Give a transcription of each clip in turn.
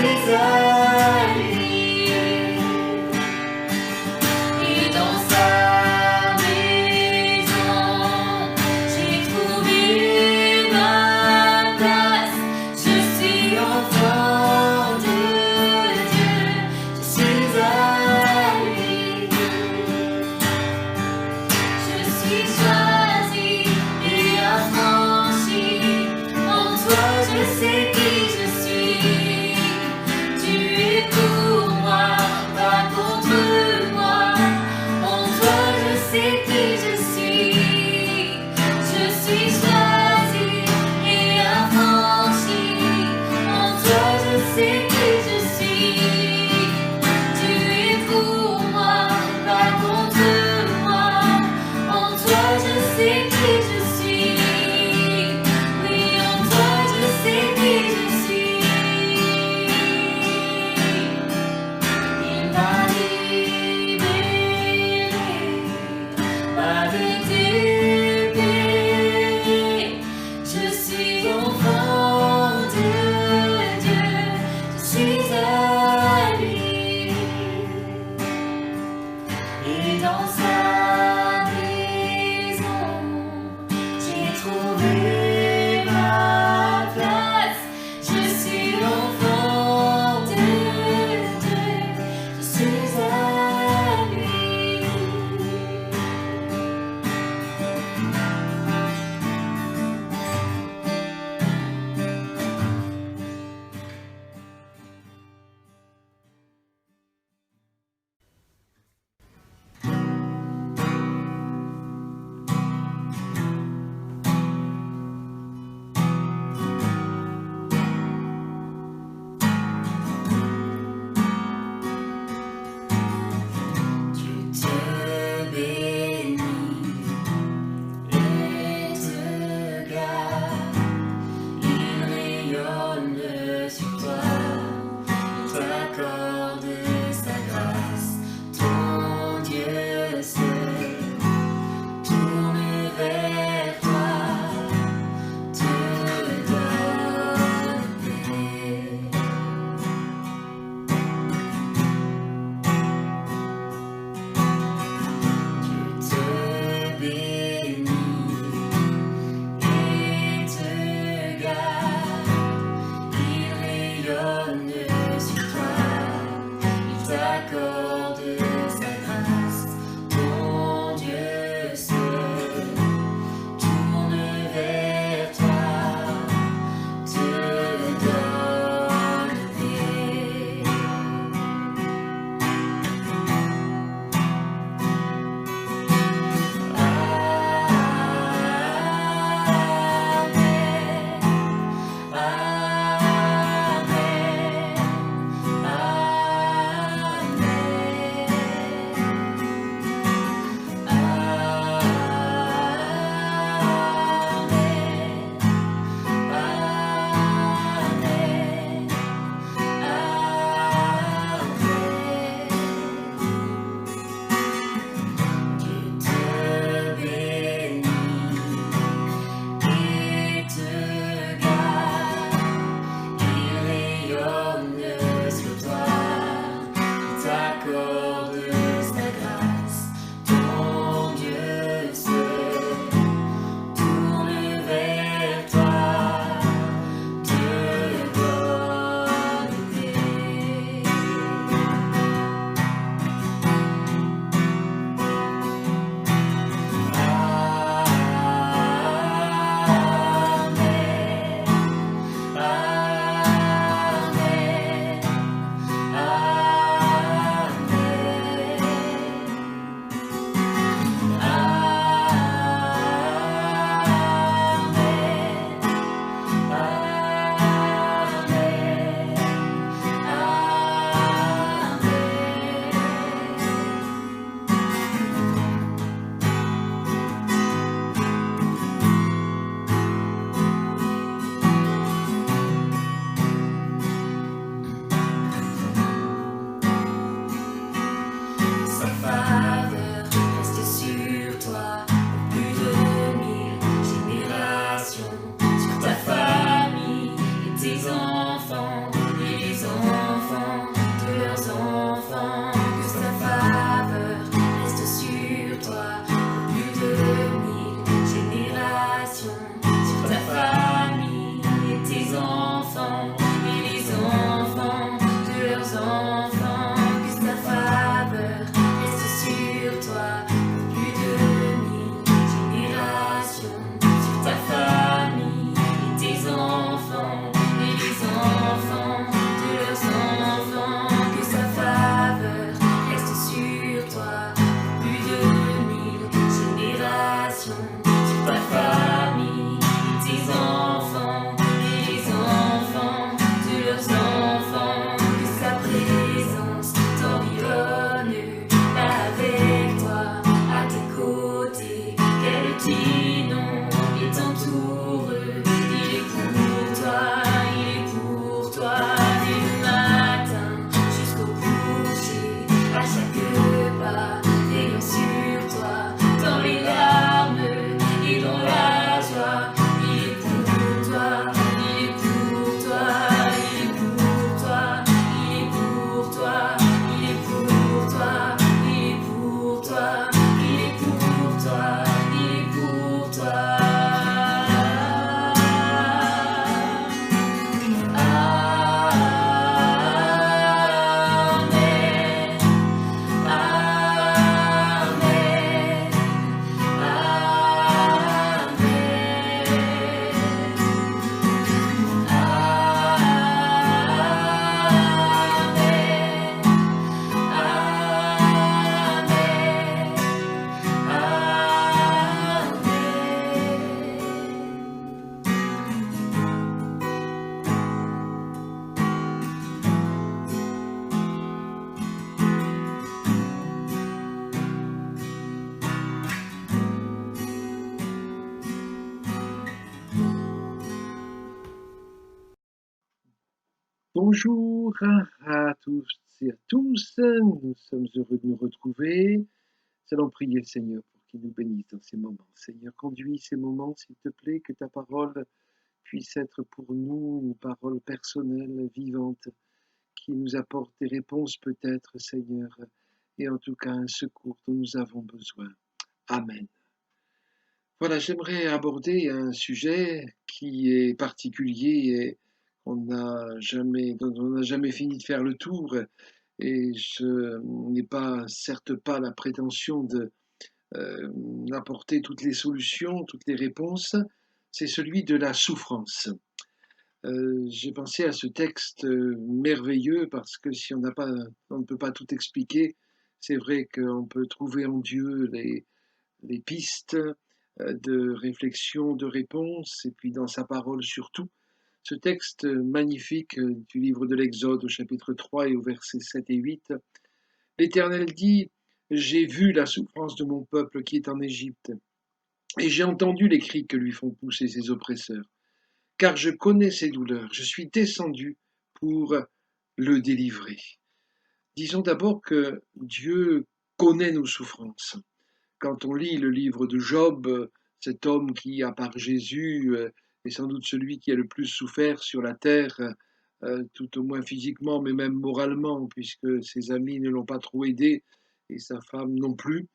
suis à lui. Et dans sa maison, j'ai trouvé ma place. Je suis enfant de Dieu, je suis à lui. Je suis choisi et affranchi. En toi, je sais qui je suis. Tu es pour moi, pas contre moi. En toi, je sais qui je suis. Je suis choisi et affranchi. En toi, je sais qui je suis. Tu es pour moi, pas contre moi. En toi, je sais qui je suis. Oui, en toi, je sais qui je suis. Il m'a libéré, pas de péché. Je suis enfant de Dieu, je Bonjour à tous et à tous, nous sommes heureux de nous retrouver. Nous allons prier le Seigneur pour qu'il nous bénisse dans ces moments. Seigneur, conduis ces moments, s'il te plaît, que ta parole puisse être pour nous une parole personnelle, vivante, qui nous apporte des réponses peut-être, Seigneur, et en tout cas un secours dont nous avons besoin. Amen. Voilà, j'aimerais aborder un sujet qui est particulier et dont on n'a jamais fini de faire le tour. Et je n'ai certes pas la prétention d'apporter toutes les solutions, toutes les réponses. C'est celui de la souffrance. J'ai pensé à ce texte merveilleux parce que si on ne peut pas tout expliquer. C'est vrai qu'on peut trouver en Dieu les pistes de réflexion, de réponse, et puis dans sa parole surtout. Ce texte magnifique du livre de l'Exode au chapitre 3 et au versets 7 et 8, l'Éternel dit: J'ai vu la souffrance de mon peuple qui est en Égypte, et j'ai entendu les cris que lui font pousser ses oppresseurs. Car je connais ses douleurs, je suis descendu pour le délivrer. Disons d'abord que Dieu connaît nos souffrances. Quand on lit le livre de Job, cet homme qui, à part Jésus, est sans doute celui qui a le plus souffert sur la terre, tout au moins physiquement, mais même moralement, puisque ses amis ne l'ont pas trop aidé et sa femme non plus.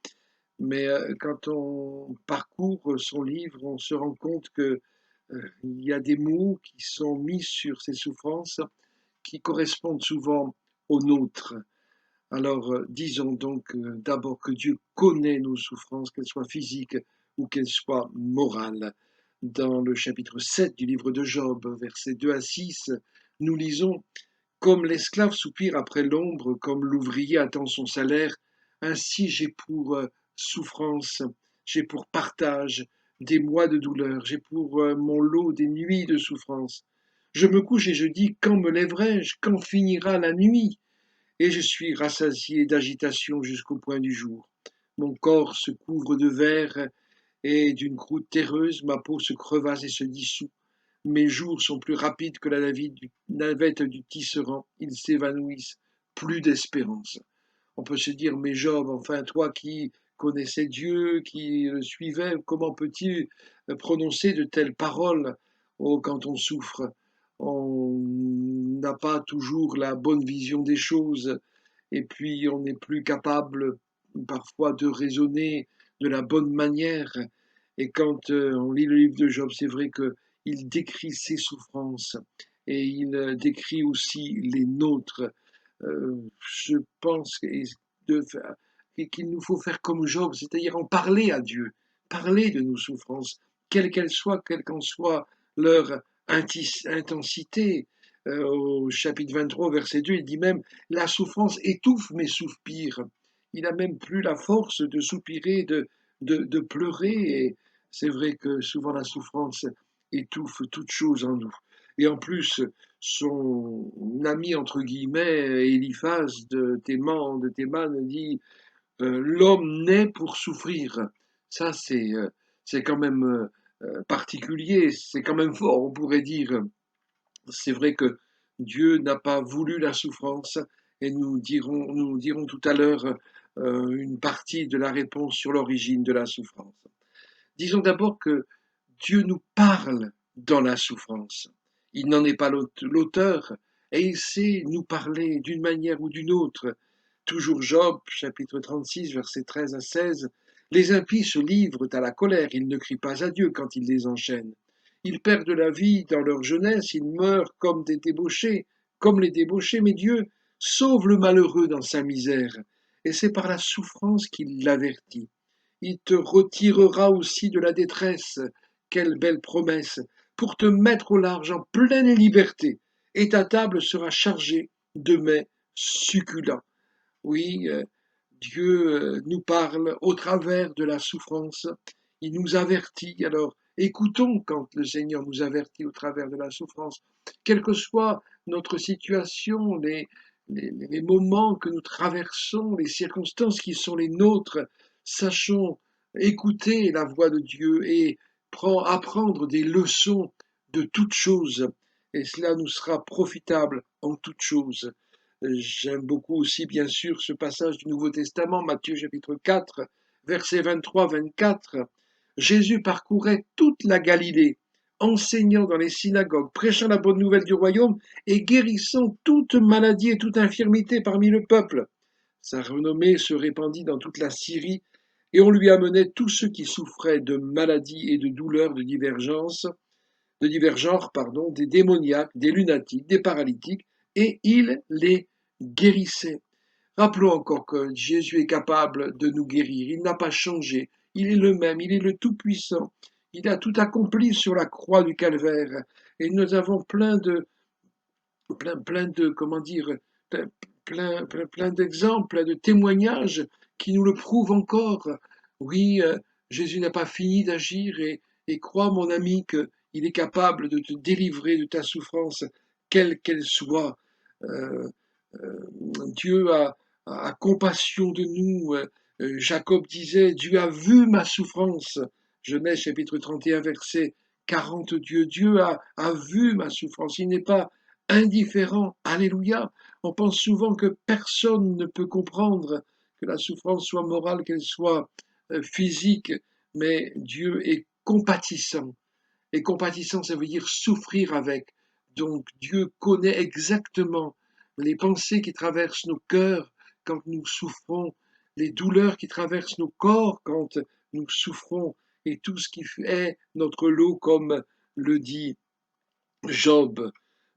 Mais quand on parcourt son livre, on se rend compte que il y a des mots qui sont mis sur ces souffrances qui correspondent souvent aux nôtres. Alors, disons donc d'abord que Dieu connaît nos souffrances, qu'elles soient physiques ou qu'elles soient morales. Dans le chapitre 7 du livre de Job, versets 2 à 6, nous lisons: Comme l'esclave soupire après l'ombre, comme l'ouvrier attend son salaire, ainsi j'ai pour souffrance, j'ai pour partage des mois de douleur, j'ai pour mon lot des nuits de souffrance. Je me couche et je dis: quand me lèverai-je? Quand finira la nuit? Et je suis rassasié d'agitation jusqu'au point du jour. Mon corps se couvre de verre et d'une croûte terreuse, ma peau se crevasse et se dissout. Mes jours sont plus rapides que la navette du tisserand, ils s'évanouissent, plus d'espérance. On peut se dire: mais Job, enfin toi qui connaissais Dieu, qui le suivais, comment peux-tu prononcer de telles paroles? Oh, quand on souffre, on n'a pas toujours la bonne vision des choses, et puis on n'est plus capable parfois de raisonner de la bonne manière. Et quand on lit le livre de Job, c'est vrai qu'il décrit ses souffrances et il décrit aussi les nôtres. Je pense qu'il nous faut faire comme Job, c'est-à-dire en parler à Dieu, parler de nos souffrances, quelles qu'elles soient, quelle qu'en soit leur intensité. Au chapitre 23, verset 2, il dit même: La souffrance étouffe mes soupirs. Il n'a même plus la force de soupirer, de pleurer. Et c'est vrai que souvent la souffrance étouffe toute chose en nous. Et en plus, son ami, entre guillemets, Eliphaz de Théman dit: L'homme naît pour souffrir. Ça, c'est quand même particulier, c'est quand même fort, on pourrait dire. C'est vrai que Dieu n'a pas voulu la souffrance, et nous dirons tout à l'heure une partie de la réponse sur l'origine de la souffrance. Disons d'abord que Dieu nous parle dans la souffrance. Il n'en est pas l'auteur, et il sait nous parler d'une manière ou d'une autre. Toujours Job, chapitre 36, versets 13 à 16. Les impies se livrent à la colère, ils ne crient pas à Dieu quand il les enchaîne. Ils perdent la vie dans leur jeunesse, ils meurent comme les débauchés, mais Dieu sauve le malheureux dans sa misère, et c'est par la souffrance qu'il l'avertit. Il te retirera aussi de la détresse, quelle belle promesse, pour te mettre au large en pleine liberté, et ta table sera chargée de mets succulents. Oui, Dieu nous parle au travers de la souffrance, il nous avertit. Alors écoutons quand le Seigneur nous avertit au travers de la souffrance, quelle que soit notre situation, les moments que nous traversons, les circonstances qui sont les nôtres, sachons écouter la voix de Dieu et apprendre des leçons de toutes choses. et cela nous sera profitable en toutes choses. J'aime beaucoup aussi, bien sûr, ce passage du Nouveau Testament, Matthieu chapitre 4, versets 23-24. Jésus parcourait toute la Galilée, enseignant dans les synagogues, prêchant la bonne nouvelle du royaume et guérissant toute maladie et toute infirmité parmi le peuple. Sa renommée se répandit dans toute la Syrie, et on lui amenait tous ceux qui souffraient de maladies et de douleurs de divers genres, des démoniaques, des lunatiques, des paralytiques, et il les guérissait. Rappelons encore que Jésus est capable de nous guérir, il n'a pas changé, il est le même, il est le Tout-Puissant, il a tout accompli sur la croix du Calvaire, et nous avons plein de, comment dire, plein d'exemples, plein de témoignages qui nous le prouvent encore. Oui, Jésus n'a pas fini d'agir et crois, mon ami, qu'il est capable de te délivrer de ta souffrance, quelle qu'elle soit. Euh, Dieu a compassion de nous. Jacob disait, Dieu a vu ma souffrance. Genèse chapitre 31, verset 40. Dieu a vu ma souffrance. Il n'est pas indifférent. Alléluia. On pense souvent que personne ne peut comprendre que la souffrance soit morale, qu'elle soit physique, mais Dieu est compatissant. Et compatissant, ça veut dire souffrir avec. Donc Dieu connaît exactement les pensées qui traversent nos cœurs quand nous souffrons, les douleurs qui traversent nos corps quand nous souffrons, et tout ce qui est notre lot, comme le dit Job.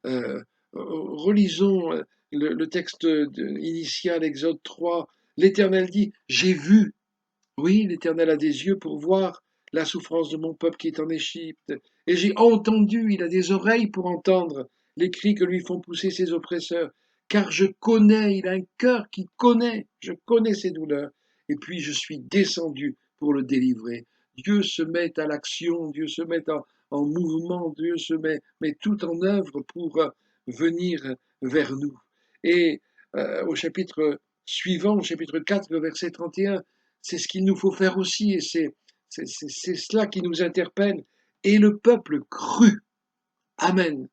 Euh, Relisons le texte initial, Exode 3. L'Éternel dit, j'ai vu. Oui, l'Éternel a des yeux pour voir la souffrance de mon peuple qui est en Égypte. Et j'ai entendu, il a des oreilles pour entendre les cris que lui font pousser ses oppresseurs. Car je connais, il a un cœur qui connaît, je connais ses douleurs. Et puis je suis descendu pour le délivrer. Dieu se met à l'action, Dieu se met en mouvement, Dieu met tout en œuvre pour venir vers nous. Et au chapitre suivant, au chapitre 4, verset 31, c'est ce qu'il nous faut faire aussi, et c'est cela qui nous interpelle. Et le peuple crut. Amen.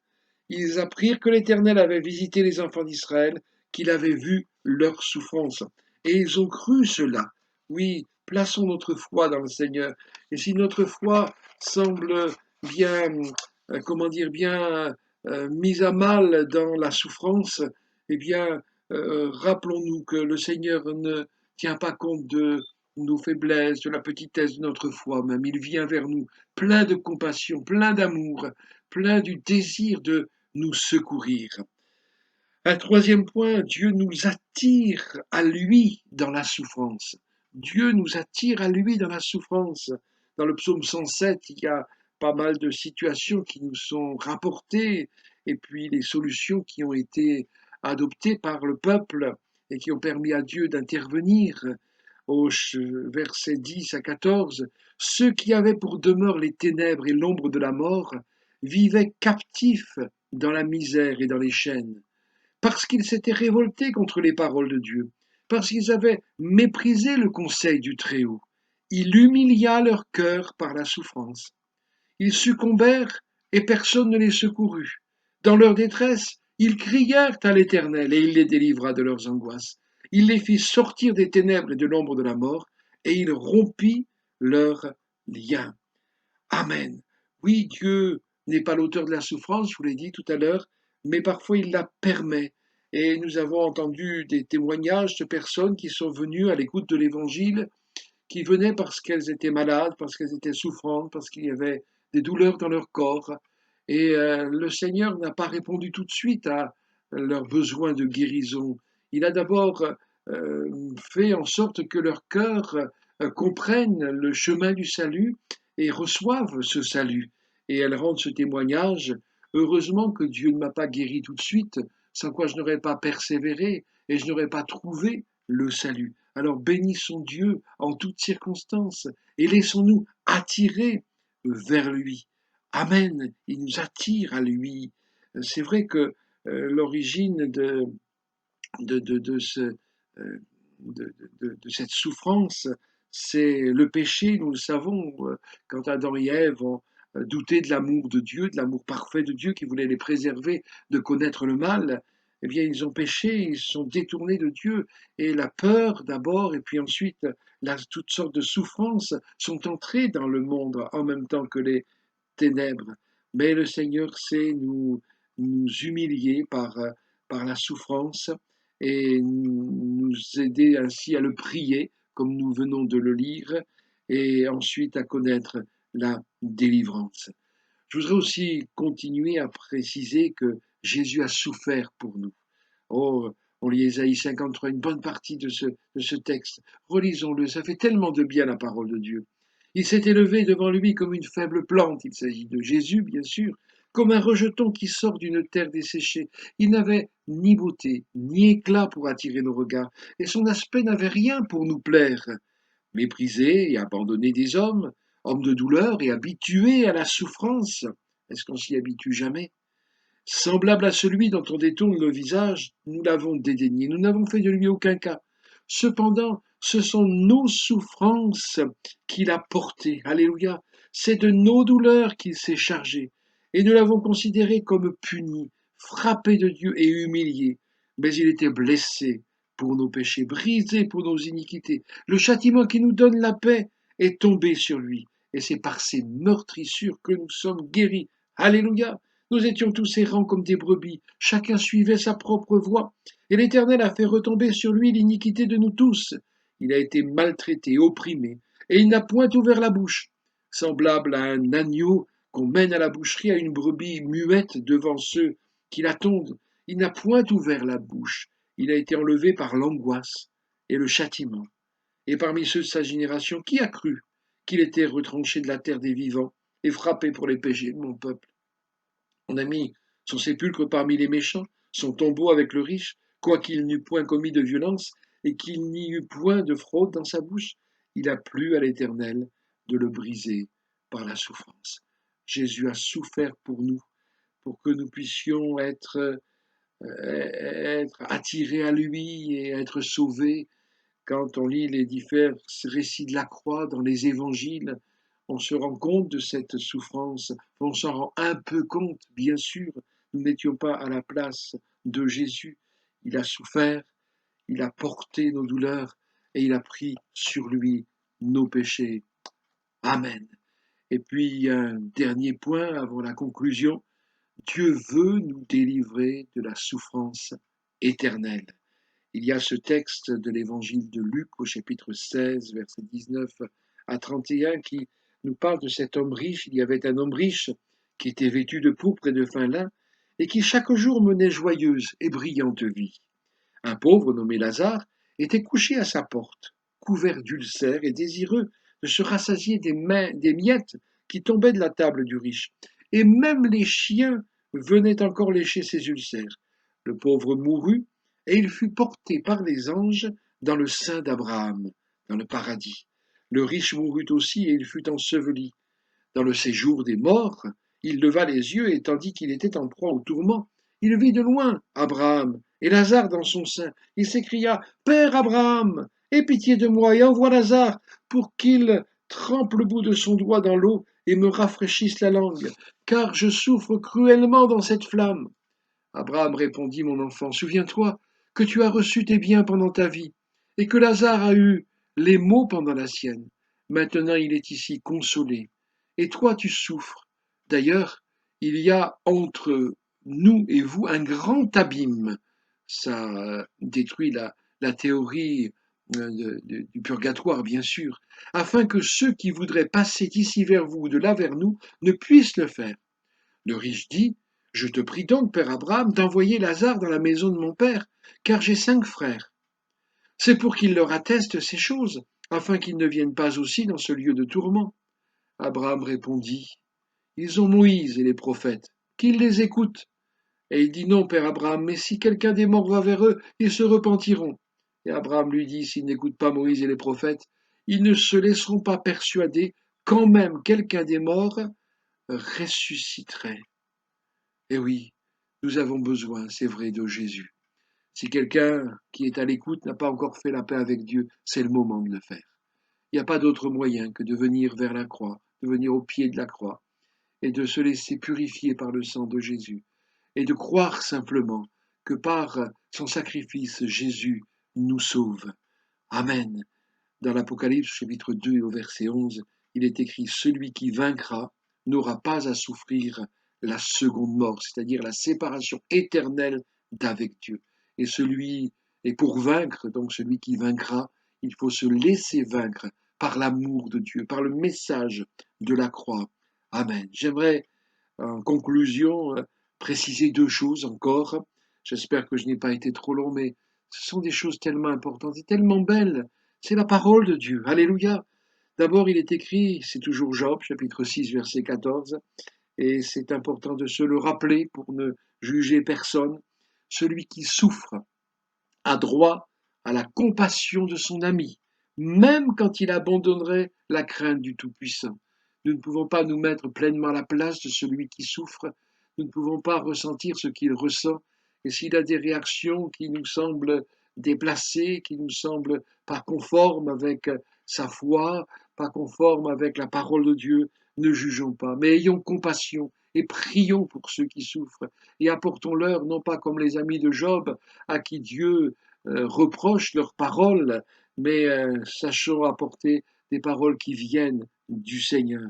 Ils apprirent que l'Éternel avait visité les enfants d'Israël, qu'il avait vu leur souffrance. Et ils ont cru cela. Oui, plaçons notre foi dans le Seigneur. Et si notre foi semble bien, bien mise à mal dans la souffrance, eh bien, rappelons-nous que le Seigneur ne tient pas compte de nos faiblesses, de la petitesse de notre foi même. Il vient vers nous plein de compassion, plein d'amour, plein du désir de nous secourir. Un troisième point, Dieu nous attire à lui dans la souffrance. Dieu nous attire à lui dans la souffrance. Dans le psaume 107, il y a pas mal de situations qui nous sont rapportées et puis les solutions qui ont été adoptées par le peuple et qui ont permis à Dieu d'intervenir. Au verset 10 à 14, ceux qui avaient pour demeure les ténèbres et l'ombre de la mort vivaient captifs dans la misère et dans les chaînes, parce qu'ils s'étaient révoltés contre les paroles de Dieu, parce qu'ils avaient méprisé le conseil du Très-Haut. Il humilia leur cœur par la souffrance. Ils succombèrent et personne ne les secourut. Dans leur détresse, ils crièrent à l'Éternel et il les délivra de leurs angoisses. Il les fit sortir des ténèbres et de l'ombre de la mort et il rompit leurs liens. Amen. Oui, Dieu n'est pas l'auteur de la souffrance, je vous l'ai dit tout à l'heure, mais parfois il la permet. Et nous avons entendu des témoignages de personnes qui sont venues à l'écoute de l'Évangile, qui venaient parce qu'elles étaient malades, parce qu'elles étaient souffrantes, parce qu'il y avait des douleurs dans leur corps. Et le Seigneur n'a pas répondu tout de suite à leurs besoins de guérison. Il a d'abord fait en sorte que leur cœur comprenne le chemin du salut et reçoivent ce salut. Et elles rendent ce témoignage. Heureusement que Dieu ne m'a pas guéri tout de suite, sans quoi je n'aurais pas persévéré et je n'aurais pas trouvé le salut. Alors bénissons Dieu en toutes circonstances et laissons-nous attirer vers lui. Amen. Il nous attire à lui. C'est vrai que l'origine de, ce, euh, de cette souffrance, c'est le péché, nous le savons. Quand Adam et Ève ont doutaient de l'amour de Dieu, de l'amour parfait de Dieu qui voulait les préserver de connaître le mal. Eh bien, ils ont péché, ils se sont détournés de Dieu. Et la peur d'abord, et puis ensuite toutes sortes de souffrances sont entrées dans le monde en même temps que les ténèbres. Mais le Seigneur sait nous humilier par la souffrance et nous aider ainsi à le prier, comme nous venons de le lire, et ensuite à connaître la délivrance. Je voudrais aussi continuer à préciser que Jésus a souffert pour nous. Oh, on lit Ésaïe 53, une bonne partie de ce texte. Relisons-le, ça fait tellement de bien la parole de Dieu. Il s'est élevé devant lui comme une faible plante, il s'agit de Jésus bien sûr, comme un rejeton qui sort d'une terre desséchée. Il n'avait ni beauté, ni éclat pour attirer nos regards, et son aspect n'avait rien pour nous plaire. Méprisé et abandonné des hommes, homme de douleur et habitué à la souffrance. Est-ce qu'on s'y habitue jamais? Semblable à celui dont on détourne le visage, nous l'avons dédaigné, nous n'avons fait de lui aucun cas. Cependant, ce sont nos souffrances qu'il a portées. Alléluia. C'est de nos douleurs qu'il s'est chargé. Et nous l'avons considéré comme puni, frappé de Dieu et humilié. Mais il était blessé pour nos péchés, brisé pour nos iniquités. Le châtiment qui nous donne la paix est tombé sur lui. Et c'est par ses meurtrissures que nous sommes guéris. Alléluia. Nous étions tous errants comme des brebis, chacun suivait sa propre voie, et l'Éternel a fait retomber sur lui l'iniquité de nous tous. Il a été maltraité, opprimé, et il n'a point ouvert la bouche. Semblable à un agneau qu'on mène à la boucherie, à une brebis muette devant ceux qui l'attendent, il n'a point ouvert la bouche. Il a été enlevé par l'angoisse et le châtiment. Et parmi ceux de sa génération, qui a cru qu'il était retranché de la terre des vivants et frappé pour les péchés de mon peuple? On a mis son sépulcre parmi les méchants, son tombeau avec le riche, quoiqu'il n'eût point commis de violence et qu'il n'y eût point de fraude dans sa bouche. Il a plu à l'Éternel de le briser par la souffrance. Jésus a souffert pour que nous puissions être attirés à lui et être sauvés. Quand on lit les divers récits de la croix dans les évangiles, on se rend compte de cette souffrance, on s'en rend un peu compte, bien sûr, nous n'étions pas à la place de Jésus. Il a souffert, il a porté nos douleurs et il a pris sur lui nos péchés. Amen. Et puis un dernier point avant la conclusion, Dieu veut nous délivrer de la souffrance éternelle. Il y a ce texte de l'évangile de Luc au chapitre 16, versets 19 à 31 qui nous parle de cet homme riche. Il y avait un homme riche qui était vêtu de pourpre et de fin lin et qui chaque jour menait joyeuse et brillante vie. Un pauvre nommé Lazare était couché à sa porte, couvert d'ulcères et désireux de se rassasier des miettes qui tombaient de la table du riche. Et même les chiens venaient encore lécher ses ulcères. Le pauvre mourut et il fut porté par les anges dans le sein d'Abraham, dans le paradis. Le riche mourut aussi et il fut enseveli. Dans le séjour des morts, il leva les yeux et tandis qu'il était en proie au tourment, il vit de loin Abraham et Lazare dans son sein. Il s'écria, Père Abraham, aie pitié de moi et envoie Lazare pour qu'il trempe le bout de son doigt dans l'eau et me rafraîchisse la langue, car je souffre cruellement dans cette flamme. Abraham répondit, mon enfant, souviens-toi que tu as reçu tes biens pendant ta vie, et que Lazare a eu les maux pendant la sienne. Maintenant il est ici consolé, et toi tu souffres. D'ailleurs, il y a entre nous et vous un grand abîme. Ça détruit la théorie du purgatoire, bien sûr, afin que ceux qui voudraient passer d'ici vers vous ou de là vers nous ne puissent le faire. Le riche dit, je te prie donc, père Abraham, d'envoyer Lazare dans la maison de mon père, car j'ai 5 frères. C'est pour qu'il leur atteste ces choses, afin qu'ils ne viennent pas aussi dans ce lieu de tourment. Abraham répondit, ils ont Moïse et les prophètes, qu'ils les écoutent. Et il dit, non, père Abraham, mais si quelqu'un des morts va vers eux, ils se repentiront. Et Abraham lui dit, s'ils n'écoutent pas Moïse et les prophètes, ils ne se laisseront pas persuader quand même quelqu'un des morts ressusciterait. Eh oui, nous avons besoin, c'est vrai, de Jésus. Si quelqu'un qui est à l'écoute n'a pas encore fait la paix avec Dieu, c'est le moment de le faire. Il n'y a pas d'autre moyen que de venir vers la croix, de venir au pied de la croix et de se laisser purifier par le sang de Jésus et de croire simplement que par son sacrifice, Jésus nous sauve. Amen. Dans l'Apocalypse, chapitre 2, au verset 11, il est écrit « Celui qui vaincra n'aura pas à souffrir la seconde mort, c'est-à-dire la séparation éternelle d'avec Dieu. » Et pour vaincre, donc celui qui vaincra, il faut se laisser vaincre par l'amour de Dieu, par le message de la croix. Amen. J'aimerais, en conclusion, préciser 2 choses encore. J'espère que je n'ai pas été trop long, mais ce sont des choses tellement importantes et tellement belles. C'est la parole de Dieu. Alléluia. D'abord, il est écrit, c'est toujours Job, chapitre 6, verset 14, et c'est important de se le rappeler pour ne juger personne. Celui qui souffre a droit à la compassion de son ami, même quand il abandonnerait la crainte du Tout-Puissant. Nous ne pouvons pas nous mettre pleinement à la place de celui qui souffre, nous ne pouvons pas ressentir ce qu'il ressent, et s'il a des réactions qui nous semblent déplacées, qui nous semblent pas conformes avec sa foi, pas conformes avec la parole de Dieu, ne jugeons pas, mais ayons compassion et prions pour ceux qui souffrent, et apportons-leur, non pas comme les amis de Job, à qui Dieu reproche leurs paroles, mais sachons apporter des paroles qui viennent du Seigneur.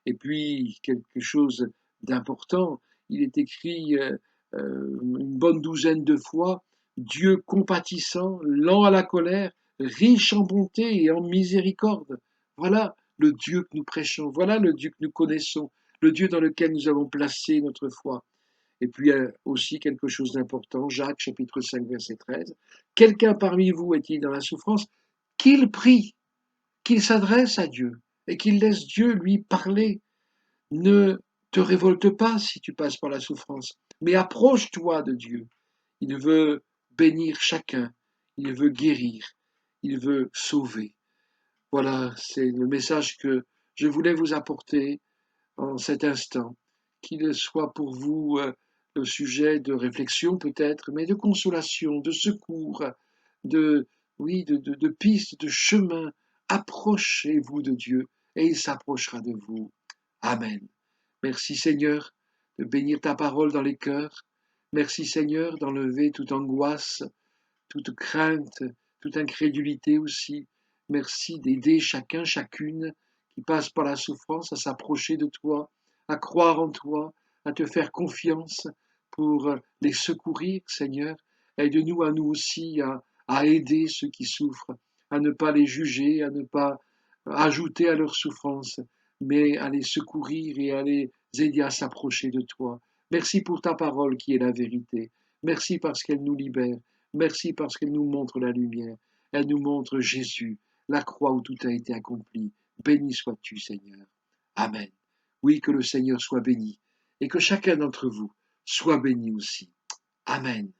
Et puis, quelque chose d'important, il est écrit une bonne douzaine de fois, Dieu compatissant, lent à la colère, riche en bonté et en miséricorde. Voilà le Dieu que nous prêchons, voilà le Dieu que nous connaissons, le Dieu dans lequel nous avons placé notre foi. Et puis aussi quelque chose d'important, Jacques chapitre 5 verset 13. Quelqu'un parmi vous est-il dans la souffrance? Qu'il prie, qu'il s'adresse à Dieu et qu'il laisse Dieu lui parler. Ne te révolte pas si tu passes par la souffrance, mais approche-toi de Dieu. Il veut bénir chacun, il veut guérir, il veut sauver. Voilà, c'est le message que je voulais vous apporter en cet instant, qu'il soit pour vous le sujet de réflexion peut-être, mais de consolation, de secours, de, oui, de pistes, de chemin. Approchez-vous de Dieu et il s'approchera de vous. Amen. Merci Seigneur de bénir ta parole dans les cœurs. Merci Seigneur d'enlever toute angoisse, toute crainte, toute incrédulité aussi. Merci d'aider chacun, chacune qui passe par la souffrance à s'approcher de toi, à croire en toi, à te faire confiance pour les secourir, Seigneur. Aide-nous à nous aussi à aider ceux qui souffrent, à ne pas les juger, à ne pas ajouter à leur souffrance, mais à les secourir et à les aider à s'approcher de toi. Merci pour ta parole qui est la vérité. Merci parce qu'elle nous libère. Merci parce qu'elle nous montre la lumière. Elle nous montre Jésus, la croix où tout a été accompli. Béni sois-tu, Seigneur. Amen. Oui, que le Seigneur soit béni et que chacun d'entre vous soit béni aussi. Amen.